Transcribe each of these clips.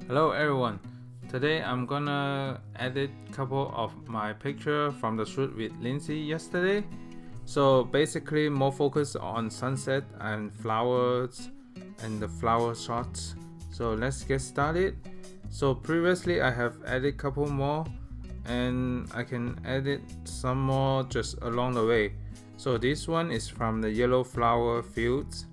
Hello everyone. Today I'm gonna edit couple of my picture from the shoot with Lindsay yesterday. So basically more focus on sunset and flowers and the flower shots. So let's get started. So previously I have added couple more and I can edit some more just along the way. So this one is from the yellow flower fields.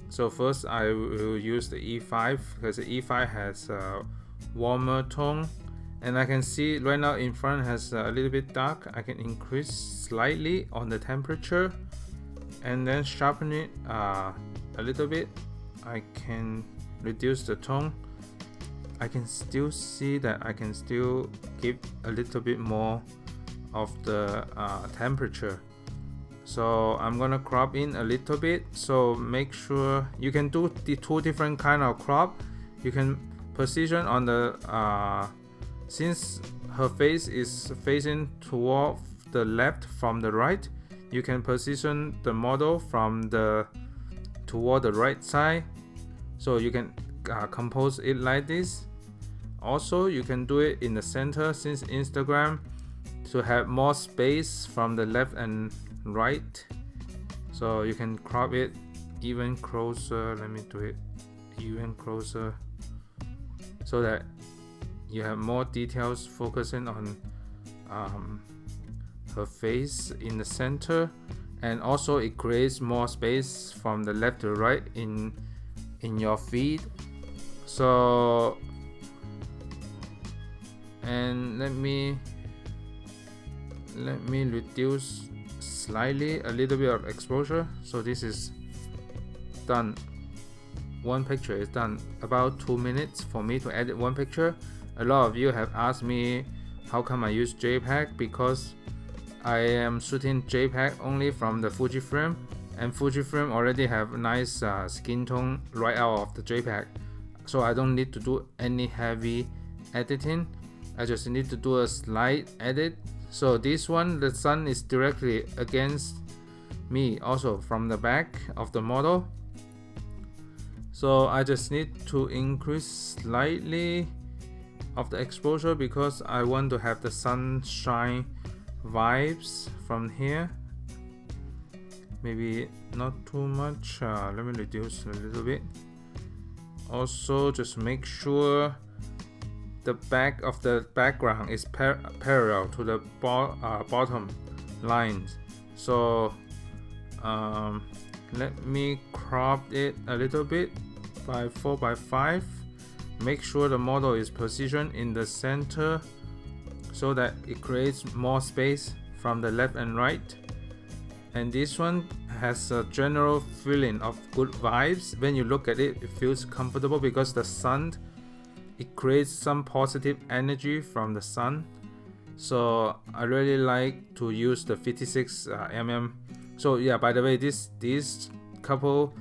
So first I will use the E5 because the E5 has a warmer tone, and I can see right now in front has a little bit dark. I can increase slightly on the temperature and then sharpen it a little bit. I can reduce the tone. I can still see that I can still give a little bit more of the temperature. So I'm gonna crop in a little bit. So make sure you can do the two different kind of crop. You can position on the since her face is facing toward the left from the right, you can position the model from the toward the right side. So you can compose it like this. Also, you can do it in the center since Instagram to have more space from the left and right. So you can crop it even closer. Let me do it even closer so that you have more details focusing on her face in the center, and also it creates more space from the left to right in your feed. So and let me reduce slightly a little bit of exposure. So this is done. One picture is done. About 2 minutes for me to edit one picture. A lot of you have asked me how come I use JPEG, because I am shooting JPEG only from the Fujifilm, and Fujifilm already have nice skin tone right out of the JPEG, so I don't need to do any heavy editing. I just need to do a slight edit. So this one, the sun is directly against me also from the back of the model. So I just need to increase slightly of the exposure because I want to have the sunshine vibes from here. Maybe not too much. Let me reduce a little bit. Also, just make sure the back of the background is parallel to the bottom lines. So let me crop it a little bit by 4:5. Make sure the model is positioned in the center so that it creates more space from the left and right. And this one has a general feeling of good vibes. When you look at it, it feels comfortable because the sun, it creates some positive energy from the sun. So I really like to use the 56mm. So yeah, by the way, this couple,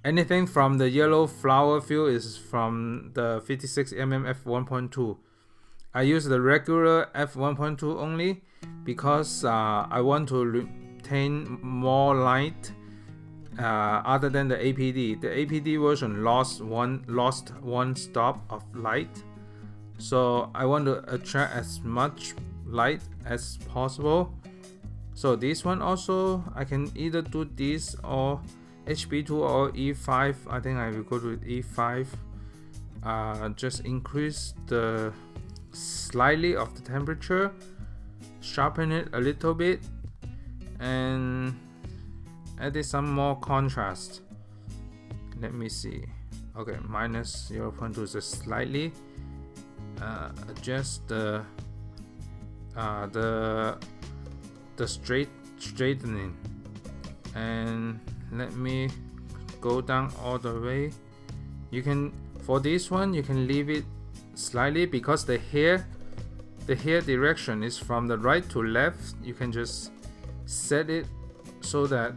anything from the yellow flower field is from the 56mm f1.2. I use the regular f1.2 only because I want to retain more light other than the APD. The APD version lost one stop of light, so I want to attract as much light as possible. So this one also, I can either do this or HB2 or E5. I think I will go to E5. Just increase the slightly of the temperature, sharpen it a little bit, and add some more contrast. Let me see. Okay, minus 0.2, just slightly adjust the straightening, and let me go down all the way. You can, for this one, you can leave it slightly because the hair direction is from the right to left. You can just set it so that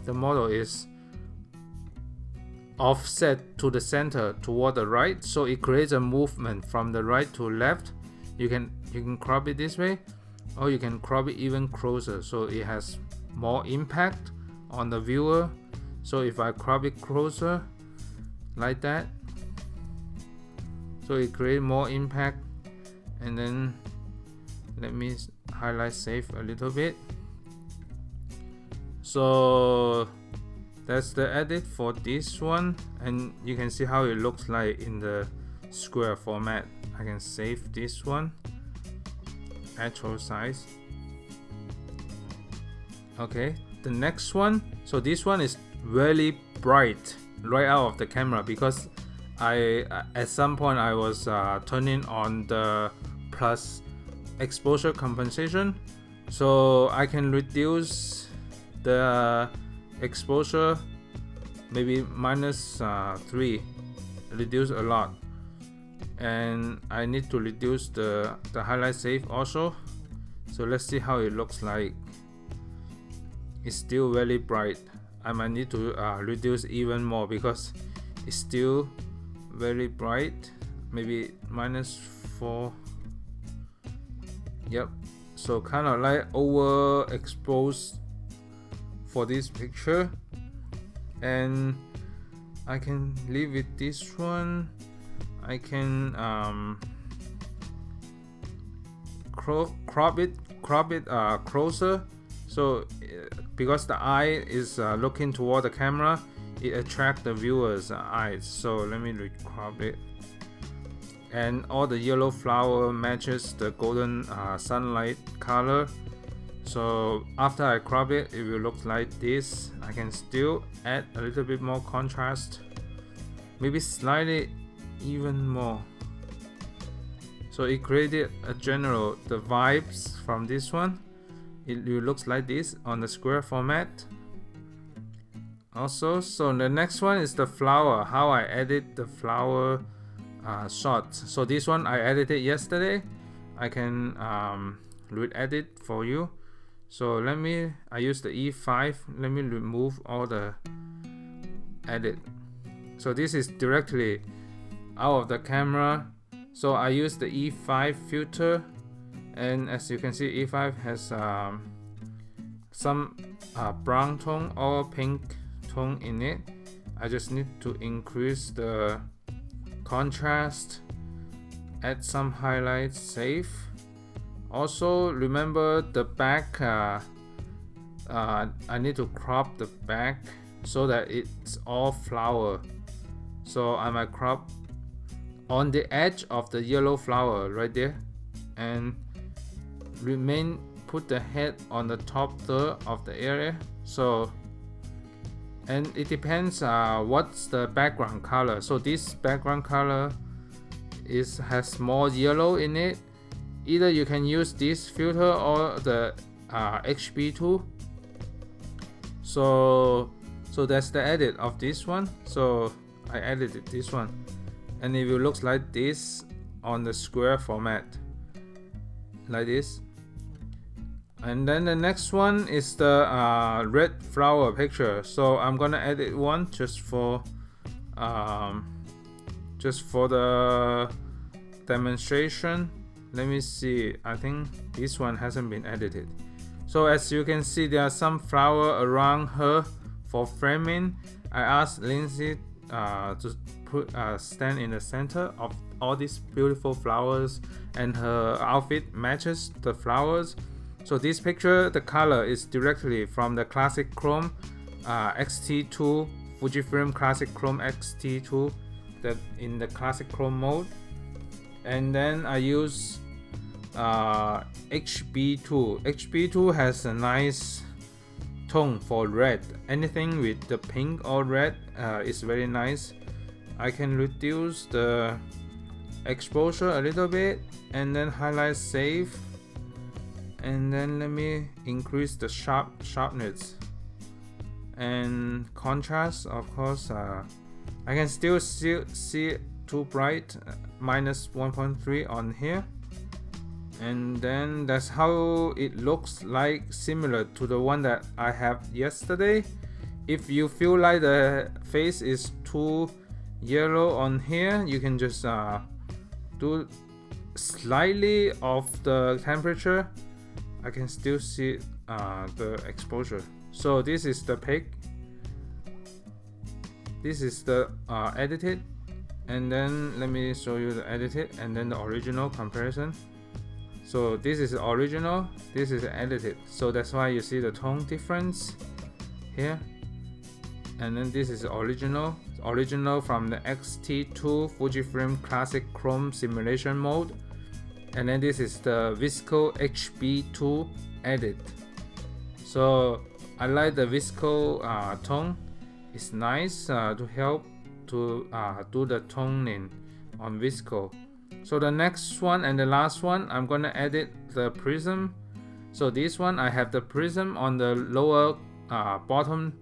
the model is offset to the center toward the right, so it creates a movement from the right to left. You can crop it this way, or you can crop it even closer so it has more impact on the viewer. So if I crop it closer like that, so it creates more impact. And then let me highlight save a little bit. So that's the edit for this one, and you can see how it looks like in the square format. I can save this one, actual size. Okay, the next one, so this one is really bright right out of the camera because I at some point I was turning on the plus exposure compensation, so I can reduce the exposure maybe -3, reduce a lot. And I need to reduce the highlight save also. So let's see how it looks like. It's still very bright. I might need to reduce even more because it's still very bright. Maybe -4. Yep, so kind of like overexposed for this picture. And I can leave with this one. I can crop it closer, so because the eye is looking toward the camera, it attracts the viewer's eyes. So let me crop it, and all the yellow flower matches the golden sunlight color. So after I crop it, it will look like this. I can still add a little bit more contrast, maybe slightly even more. So it created a general the vibes from this one. It looks like this on the square format also. So the next one is the flower, how I edit the flower shots. So this one I edited yesterday. I can re-edit for you. So I use the E5. Let me remove all the edit. So this is directly out of the camera. So I use the E5 filter, and as you can see, E5 has some brown tone or pink tone in it. I just need to increase the contrast, add some highlights, save. Also remember the back, I need to crop the back so that it's all flower. So I might crop on the edge of the yellow flower right there, and put the head on the top third of the area. So, and it depends what's the background color. So this background color has more yellow in it. Either you can use this filter or the HB2. So that's the edit of this one. So I edited this one, and it will look like this on the square format, like this. And then the next one is the red flower picture. So I'm gonna edit one just for the demonstration. Let me see. I think this one hasn't been edited. So as you can see, there are some flower around her for framing. I asked Lindsay to stand in the center of all these beautiful flowers, and her outfit matches the flowers. So this picture, the color is directly from the Classic Chrome X-T2, Fujifilm Classic Chrome X-T2, that in the Classic Chrome mode. And then I use HB2. HB2 has a nice tone for red. Anything with the pink or red is very nice. I can reduce the exposure a little bit, and then highlight save, and then let me increase the sharpness and contrast. Of course, I can still see too bright, -1.3 on here. And then that's how it looks like, similar to the one that I have yesterday. If you feel like the face is too yellow on here, you can just do slightly off the temperature. I can still see the exposure. So this is the pic. This is the edited. And then let me show you the edited and then the original comparison. So this is original, this is edited, so that's why you see the tone difference here. And then this is original from the X-T2 Fujifilm Classic Chrome Simulation Mode. And then this is the VSCO HB2 edit. So I like the VSCO tone. It's nice to help to do the toning on VSCO. So the next one and the last one, I'm gonna edit the prism. So this one I have the prism on the lower bottom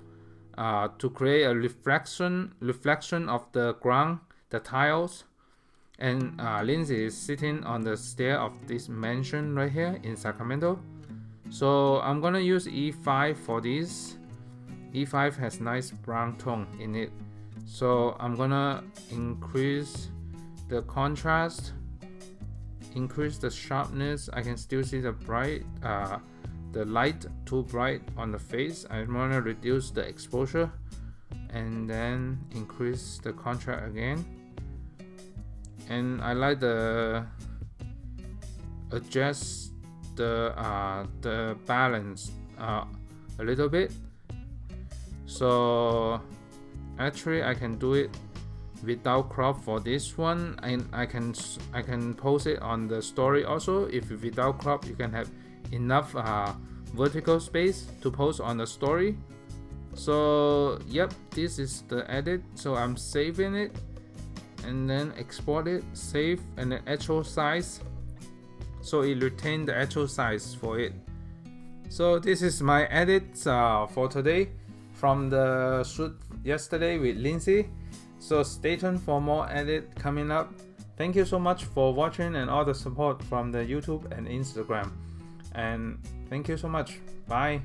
to create a reflection of the ground, the tiles. And Lindsay is sitting on the stair of this mansion right here in Sacramento. So I'm gonna use E5 for this. E5 has nice brown tone in it. So I'm gonna increase the contrast, increase the sharpness. I can still see the the light too bright on the face. I'm gonna reduce the exposure and then increase the contrast again. And I like the adjust the balance a little bit. So actually I can do it without crop for this one, and I can post it on the story also. If without crop, you can have enough vertical space to post on the story. So yep, this is the edit. So I'm saving it and then export it, save, and then actual size, so it retained the actual size for it. So this is my edits for today from the shoot yesterday with Lindsay. So stay tuned for more edit coming up. Thank you so much for watching and all the support from the YouTube and Instagram. And thank you so much. Bye.